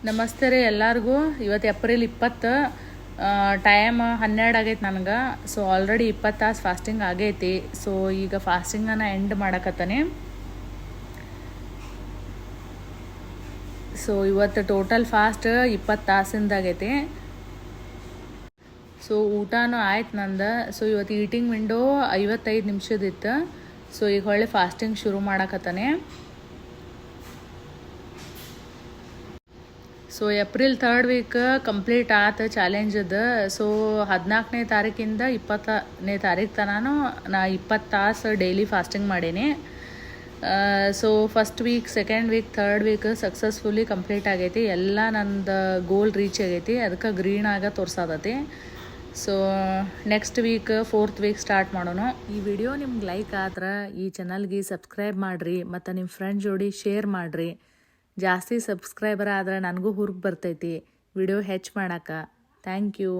ನಮಸ್ತೆ ರೀ ಎಲ್ಲರಿಗೂ. ಇವತ್ತು ಏಪ್ರಿಲ್ 20, ಟೈಮ್ 12 ಆಗೈತೆ ನನಗೆ. ಸೊ ಆಲ್ರೆಡಿ 20 ತಾಸು ಫಾಸ್ಟಿಂಗ್ ಆಗೈತಿ. ಸೊ ಈಗ ಫಾಸ್ಟಿಂಗನ್ನು ಎಂಡ್ ಮಾಡಕತ್ತಾನೆ. ಸೊ ಇವತ್ತು ಟೋಟಲ್ ಫಾಸ್ಟ್ 20 ತಾಸಿಂದಾಗೈತಿ. ಸೊ ಊಟನೂ ಆಯ್ತು ನಂದು. ಸೊ ಇವತ್ತು ಈಟಿಂಗ್ ವಿಂಡೋ 55 ನಿಮಿಷದಿತ್ತು. ಸೊ ಈಗ ಹೊಳ್ಳಿ ಫಾಸ್ಟಿಂಗ್ ಶುರು ಮಾಡಕತ್ತಾನೆ. So April 3rd week complete ಆತ ಚಾಲೆಂಜದು. ಸೊ 14ನೇ ತಾರೀಕಿಂದ 20ನೇ ತಾರೀಕು ತನಕ ನಾ 20 ತಾಸು ಡೈಲಿ ಫಾಸ್ಟಿಂಗ್ ಮಾಡೀನಿ. So first week, second week, 3rd week successfully complete ಆಗೈತಿ. ಎಲ್ಲ ನಂದು ಗೋಲ್ ರೀಚ್ ಆಗೈತಿ. ಅದಕ್ಕೆ ಗ್ರೀನ್ ಆಗ ತೋರ್ಸಾದತಿ. So next week 4th week start ಮಾಡೋಣ. ಈ ವಿಡಿಯೋ ನಿಮ್ಗೆ ಲೈಕ್ ಆದ್ರೆ ಈ ಚಾನಲ್ಗೆ ಸಬ್ಸ್ಕ್ರೈಬ್ ಮಾಡಿರಿ ಮತ್ತು ನಿಮ್ಮ ಫ್ರೆಂಡ್ ಜೋಡಿ ಶೇರ್ ಮಾಡಿರಿ. ಜಾಸ್ತಿ ಸಬ್ಸ್ಕ್ರೈಬರ್ ಆದ್ರೆ ನನಗೂ ಹುರುಪು ಬರ್ತೈತಿ ವಿಡಿಯೋ ಹೆಚ್ಚು ಮಾಡೋಕೆ. Thank you.